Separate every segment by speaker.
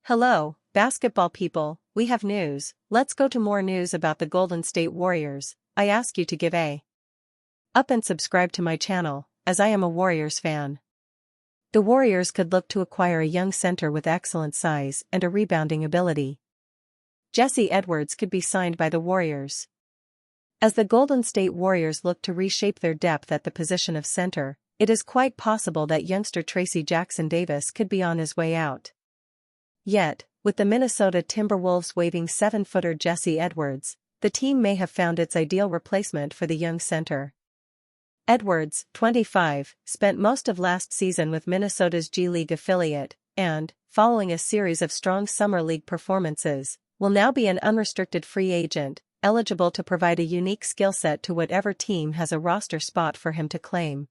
Speaker 1: Hello, basketball people, we have news. Let's go to more news about the Golden State Warriors. I ask you to give a up and subscribe to my channel, as I am a Warriors fan. The Warriors could look to acquire a young center with excellent size and a rebounding ability. Jesse Edwards could be signed by the Warriors. As the Golden State Warriors look to reshape their depth at the position of center, it is quite possible that youngster Tracy Jackson-Davis could be on his way out. Yet, with the Minnesota Timberwolves waiving 7-footer Jesse Edwards, the team may have found its ideal replacement for the young center. Edwards, 25, spent most of last season with Minnesota's G League affiliate, and, following a series of strong summer league performances, will now be an unrestricted free agent, eligible to provide a unique skill set to whatever team has a roster spot for him to claim.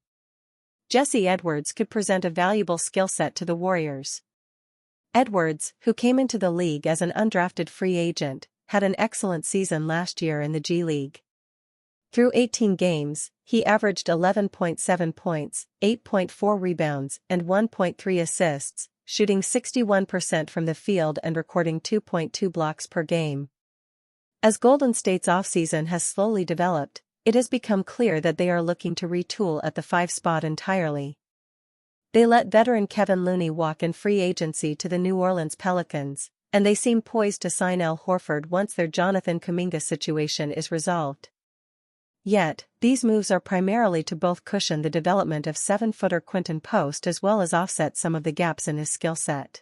Speaker 1: Jesse Edwards could present a valuable skill set to the Warriors. Edwards, who came into the league as an undrafted free agent, had an excellent season last year in the G League. Through 18 games, he averaged 11.7 points, 8.4 rebounds, and 1.3 assists, shooting 61% from the field and recording 2.2 blocks per game. As Golden State's offseason has slowly developed, it has become clear that they are looking to retool at the 5 spot entirely. They let veteran Kevin Looney walk in free agency to the New Orleans Pelicans, and they seem poised to sign Al Horford once their Jonathan Kuminga situation is resolved. Yet, these moves are primarily to both cushion the development of 7-footer Quinton Post as well as offset some of the gaps in his skill set.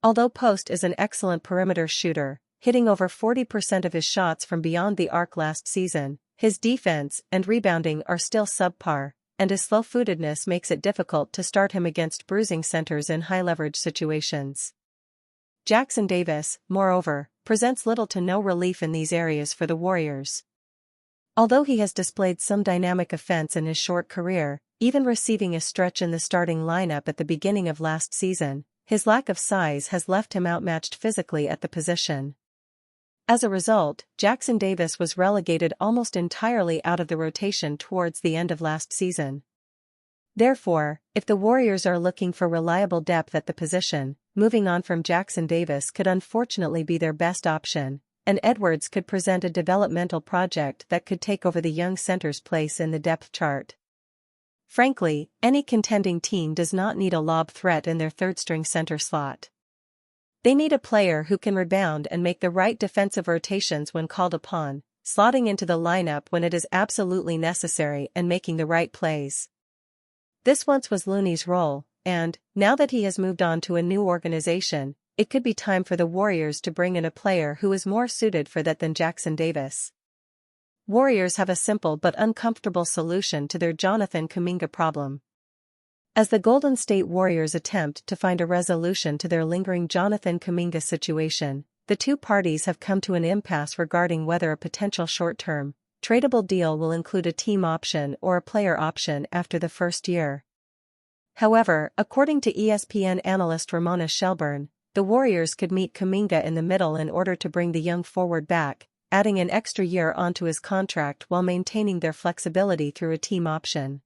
Speaker 1: Although Post is an excellent perimeter shooter, hitting over 40% of his shots from beyond the arc last season, his defense and rebounding are still subpar, and his slow-footedness makes it difficult to start him against bruising centers in high-leverage situations. Jackson-Davis, moreover, presents little to no relief in these areas for the Warriors. Although he has displayed some dynamic offense in his short career, even receiving a stretch in the starting lineup at the beginning of last season, his lack of size has left him outmatched physically at the position. As a result, Jackson-Davis was relegated almost entirely out of the rotation towards the end of last season. Therefore, if the Warriors are looking for reliable depth at the position, moving on from Jackson-Davis could unfortunately be their best option, and Edwards could present a developmental project that could take over the young center's place in the depth chart. Frankly, any contending team does not need a lob threat in their third-string center slot. They need a player who can rebound and make the right defensive rotations when called upon, slotting into the lineup when it is absolutely necessary and making the right plays. This once was Looney's role, and, now that he has moved on to a new organization, it could be time for the Warriors to bring in a player who is more suited for that than Jackson-Davis. Warriors have a simple but uncomfortable solution to their Jonathan Kuminga problem. As the Golden State Warriors attempt to find a resolution to their lingering Jonathan Kuminga situation, the two parties have come to an impasse regarding whether a potential short-term, tradable deal will include a team option or a player option after the first year. However, according to ESPN analyst Ramona Shelburne, the Warriors could meet Kuminga in the middle in order to bring the young forward back, adding an extra year onto his contract while maintaining their flexibility through a team option.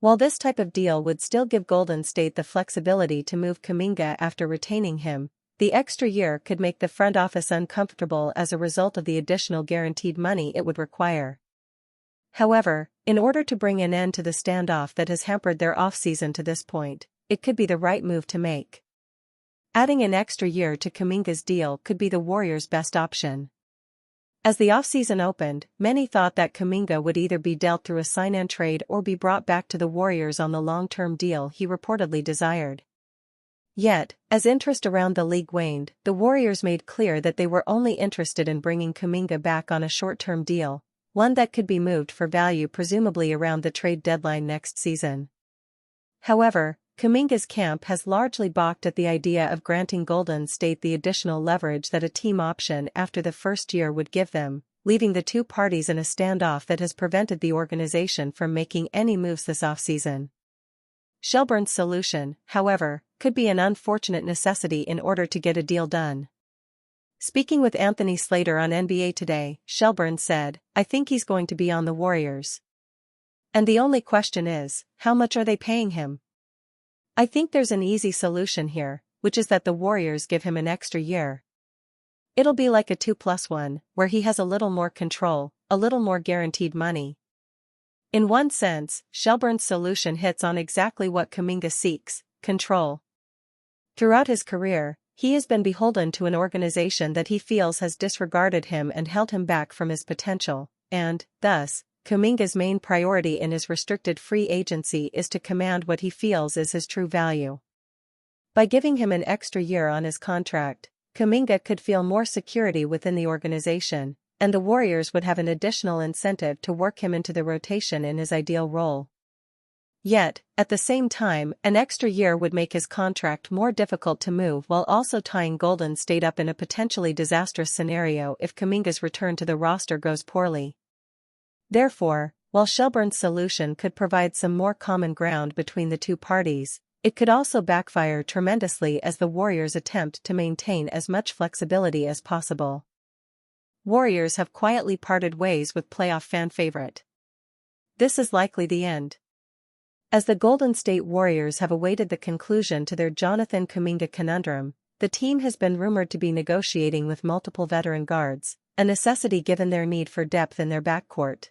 Speaker 1: While this type of deal would still give Golden State the flexibility to move Kuminga after retaining him, the extra year could make the front office uncomfortable as a result of the additional guaranteed money it would require. However, in order to bring an end to the standoff that has hampered their offseason to this point, it could be the right move to make. Adding an extra year to Kuminga's deal could be the Warriors' best option. As the offseason opened, many thought that Kuminga would either be dealt through a sign-and trade or be brought back to the Warriors on the long-term deal he reportedly desired. Yet, as interest around the league waned, the Warriors made clear that they were only interested in bringing Kuminga back on a short-term deal, one that could be moved for value presumably around the trade deadline next season. However, Kuminga's camp has largely balked at the idea of granting Golden State the additional leverage that a team option after the first year would give them, leaving the two parties in a standoff that has prevented the organization from making any moves this offseason. Shelburne's solution, however, could be an unfortunate necessity in order to get a deal done. Speaking with Anthony Slater on NBA Today, Shelburne said, "I think he's going to be on the Warriors. And the only question is, how much are they paying him? I think there's an easy solution here. which is that the Warriors give him an extra year. It'll be like a 2+1, where he has a little more control, a little more guaranteed money. In one sense, Shelburne's solution hits on exactly what Kuminga seeks: control. Throughout his career, he has been beholden to an organization that he feels has disregarded him and held him back from his potential, and, thus, Kuminga's main priority in his restricted free agency is to command what he feels is his true value. By giving him an extra year on his contract, Kuminga could feel more security within the organization, and the Warriors would have an additional incentive to work him into the rotation in his ideal role. Yet, at the same time, an extra year would make his contract more difficult to move while also tying Golden State up in a potentially disastrous scenario if Kuminga's return to the roster goes poorly. Therefore, while Shelburne's solution could provide some more common ground between the two parties, it could also backfire tremendously as the Warriors attempt to maintain as much flexibility as possible. Warriors have quietly parted ways with playoff fan favorite. This is likely the end. As the Golden State Warriors have awaited the conclusion to their Jonathan Kuminga conundrum, the team has been rumored to be negotiating with multiple veteran guards, a necessity given their need for depth in their backcourt.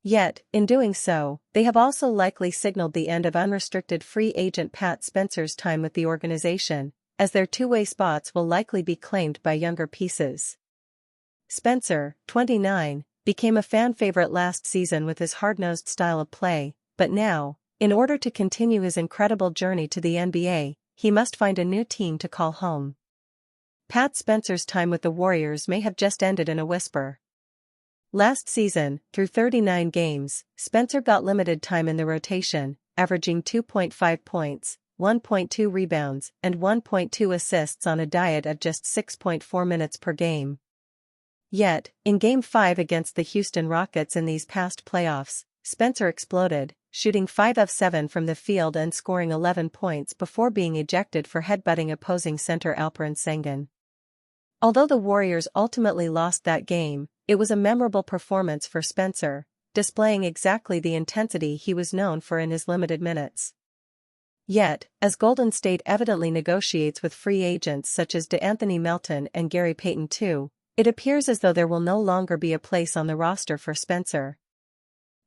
Speaker 1: Yet, in doing so, they have also likely signaled the end of unrestricted free agent Pat Spencer's time with the organization, as their two-way spots will likely be claimed by younger pieces. Spencer, 29, became a fan favorite last season with his hard-nosed style of play, but now, in order to continue his incredible journey to the NBA, he must find a new team to call home. Pat Spencer's time with the Warriors may have just ended in a whisper. Last season, through 39 games, Spencer got limited time in the rotation, averaging 2.5 points, 1.2 rebounds, and 1.2 assists on a diet of just 6.4 minutes per game. Yet, in Game 5 against the Houston Rockets in these past playoffs, Spencer exploded, shooting 5 of 7 from the field and scoring 11 points before being ejected for headbutting opposing center Alperen Sengun. Although the Warriors ultimately lost that game, it was a memorable performance for Spencer, displaying exactly the intensity he was known for in his limited minutes. Yet, as Golden State evidently negotiates with free agents such as DeAnthony Melton and Gary Payton II, it appears as though there will no longer be a place on the roster for Spencer.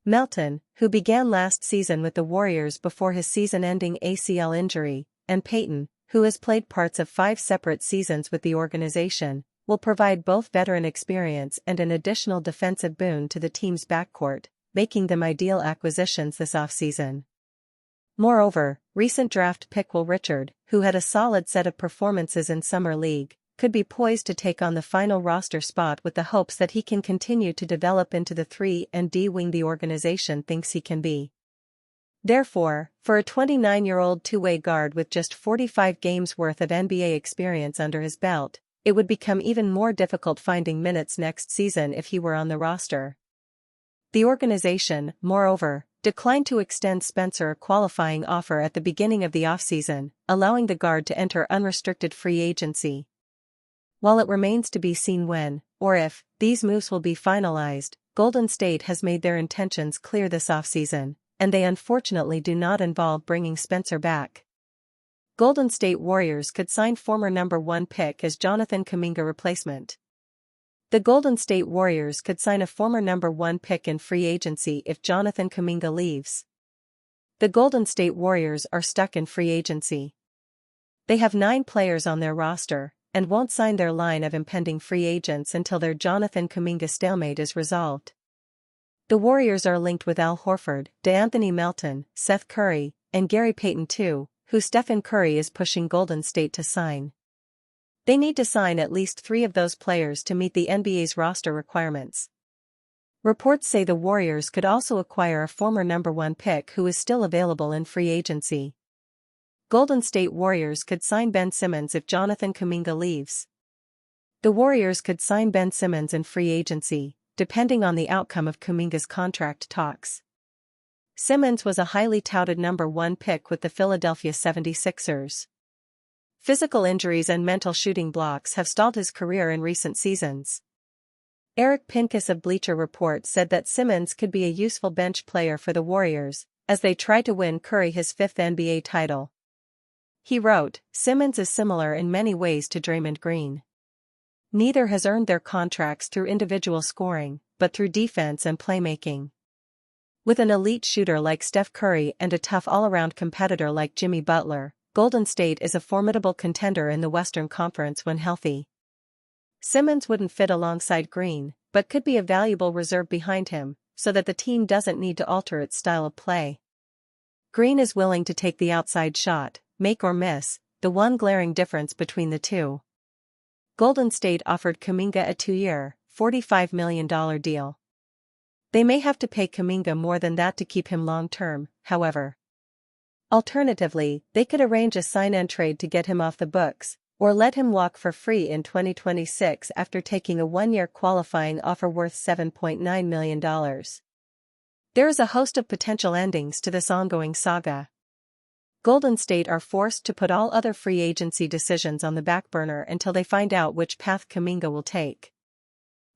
Speaker 1: Melton, who began last season with the Warriors before his season-ending ACL injury, and Payton, who has played parts of 5 separate seasons with the organization, will provide both veteran experience and an additional defensive boon to the team's backcourt, making them ideal acquisitions this offseason. Moreover, recent draft pick Will Richard, who had a solid set of performances in Summer League, could be poised to take on the final roster spot with the hopes that he can continue to develop into the 3-and-D wing the organization thinks he can be. Therefore, for a 29-year-old two-way guard with just 45 games worth of NBA experience under his belt, it would become even more difficult finding minutes next season if he were on the roster. The organization, moreover, declined to extend Spencer a qualifying offer at the beginning of the offseason, allowing the guard to enter unrestricted free agency. While it remains to be seen when, or if, these moves will be finalized, Golden State has made their intentions clear this offseason, and they unfortunately do not involve bringing Spencer back. Golden State Warriors could sign former number 1 pick as Jonathan Kuminga replacement. The Golden State Warriors could sign a former number 1 pick in free agency if Jonathan Kuminga leaves. The Golden State Warriors are stuck in free agency. They have 9 players on their roster, and won't sign their line of impending free agents until their Jonathan Kuminga stalemate is resolved. The Warriors are linked with Al Horford, DeAnthony Melton, Seth Curry, and Gary Payton II, who Stephen Curry is pushing Golden State to sign. They need to sign at least 3 of those players to meet the NBA's roster requirements. Reports say the Warriors could also acquire a former number 1 pick who is still available in free agency. Golden State Warriors could sign Ben Simmons if Jonathan Kuminga leaves. The Warriors could sign Ben Simmons in free agency, depending on the outcome of Kuminga's contract talks. Simmons was a highly touted number 1 pick with the Philadelphia 76ers. Physical injuries and mental shooting blocks have stalled his career in recent seasons. Eric Pincus of Bleacher Report said that Simmons could be a useful bench player for the Warriors, as they try to win Curry his 5th NBA title. He wrote, Simmons is similar in many ways to Draymond Green. Neither has earned their contracts through individual scoring, but through defense and playmaking. With an elite shooter like Steph Curry and a tough all-around competitor like Jimmy Butler, Golden State is a formidable contender in the Western Conference when healthy. Simmons wouldn't fit alongside Green, but could be a valuable reserve behind him, so that the team doesn't need to alter its style of play. Green is willing to take the outside shot, make or miss, the one glaring difference between the two. Golden State offered Kuminga a 2-year, $45 million deal. They may have to pay Kuminga more than that to keep him long-term, however. Alternatively, they could arrange a sign-and-trade to get him off the books, or let him walk for free in 2026 after taking a 1-year qualifying offer worth $7.9 million. There is a host of potential endings to this ongoing saga. Golden State are forced to put all other free agency decisions on the back burner until they find out which path Kuminga will take.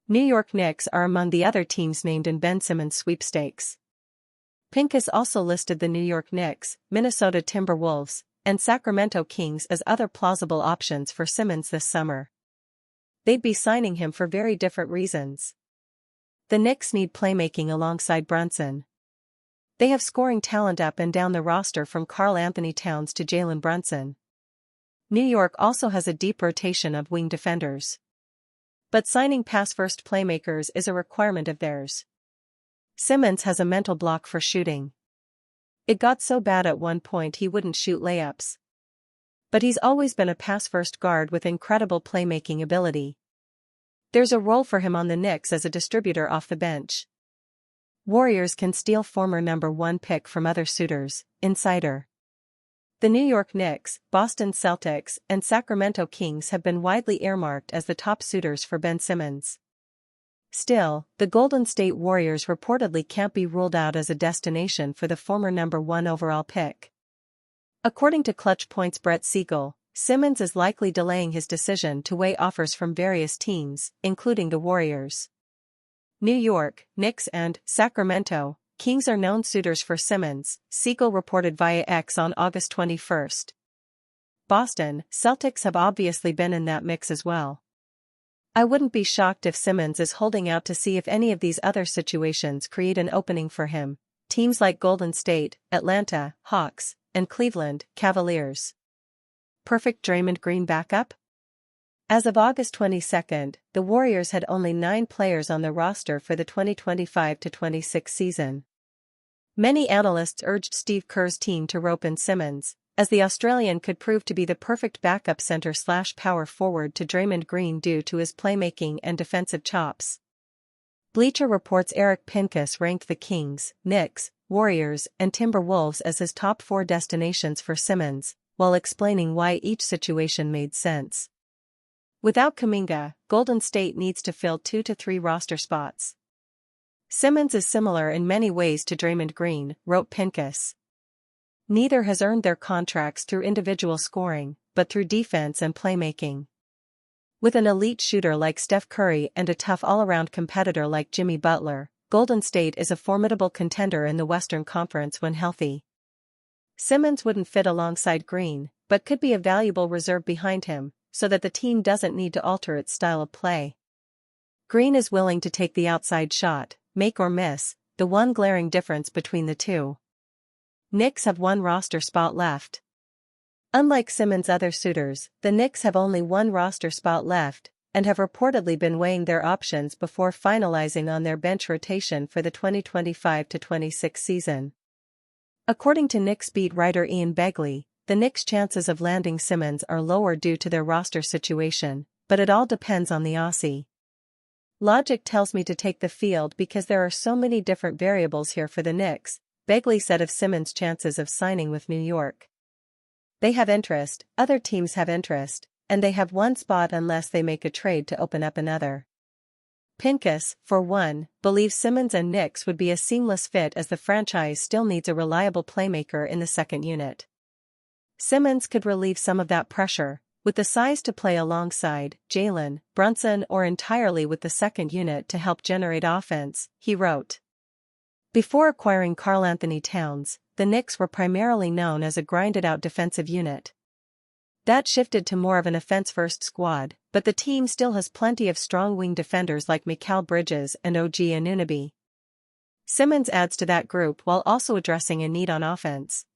Speaker 1: New York Knicks are among the other teams named in Ben Simmons' sweepstakes. Pincus also listed the New York Knicks, Minnesota Timberwolves, and Sacramento Kings as other plausible options for Simmons this summer. They'd be signing him for very different reasons. The Knicks need playmaking alongside Brunson. They have scoring talent up and down the roster from Karl Anthony Towns to Jalen Brunson. New York also has a deep rotation of wing defenders. But signing pass-first playmakers is a requirement of theirs. Simmons has a mental block for shooting. It got so bad at one point he wouldn't shoot layups. But he's always been a pass-first guard with incredible playmaking ability. There's a role for him on the Knicks as a distributor off the bench. Warriors can steal former number 1 pick from other suitors, insider. The New York Knicks, Boston Celtics, and Sacramento Kings have been widely earmarked as the top suitors for Ben Simmons. Still, the Golden State Warriors reportedly can't be ruled out as a destination for the former number 1 overall pick. According to Clutch Point's Brett Siegel, Simmons is likely delaying his decision to weigh offers from various teams, including the Warriors. New York, Knicks and Sacramento Kings are known suitors for Simmons, Siegel reported via X on August 21. Boston Celtics have obviously been in that mix as well. I wouldn't be shocked if Simmons is holding out to see if any of these other situations create an opening for him. Teams like Golden State, Atlanta Hawks, and Cleveland Cavaliers. Perfect Draymond Green backup? As of August 22, the Warriors had only 9 players on the roster for the 2025-26 season. Many analysts urged Steve Kerr's team to rope in Simmons, as the Australian could prove to be the perfect backup center/power forward to Draymond Green due to his playmaking and defensive chops. Bleacher Report's Eric Pincus ranked the Kings, Knicks, Warriors, and Timberwolves as his top 4 destinations for Simmons, while explaining why each situation made sense. Without Kuminga, Golden State needs to fill 2 to 3 roster spots. Simmons is similar in many ways to Draymond Green, wrote Pincus. Neither has earned their contracts through individual scoring, but through defense and playmaking. With an elite shooter like Steph Curry and a tough all-around competitor like Jimmy Butler, Golden State is a formidable contender in the Western Conference when healthy. Simmons wouldn't fit alongside Green, but could be a valuable reserve behind him, so that the team doesn't need to alter its style of play. Green is willing to take the outside shot, make or miss, the one glaring difference between the two. Knicks have 1 roster spot left. Unlike Simmons' other suitors, the Knicks have only 1 roster spot left, and have reportedly been weighing their options before finalizing on their bench rotation for the 2025-26 season. According to Knicks beat writer Ian Begley, the Knicks' chances of landing Simmons are lower due to their roster situation, but it all depends on the Aussie. Logic tells me to take the field because there are so many different variables here for the Knicks, Begley said of Simmons' chances of signing with New York. They have interest, other teams have interest, and they have 1 spot unless they make a trade to open up another. Pincus, for one, believes Simmons and Knicks would be a seamless fit as the franchise still needs a reliable playmaker in the second unit. Simmons could relieve some of that pressure, with the size to play alongside Jalen Brunson or entirely with the second unit to help generate offense, he wrote. Before acquiring Karl Anthony Towns, the Knicks were primarily known as a grinded-out defensive unit. That shifted to more of an offense-first squad, but the team still has plenty of strong wing defenders like Mikal Bridges and OG Anunoby. Simmons adds to that group while also addressing a need on offense.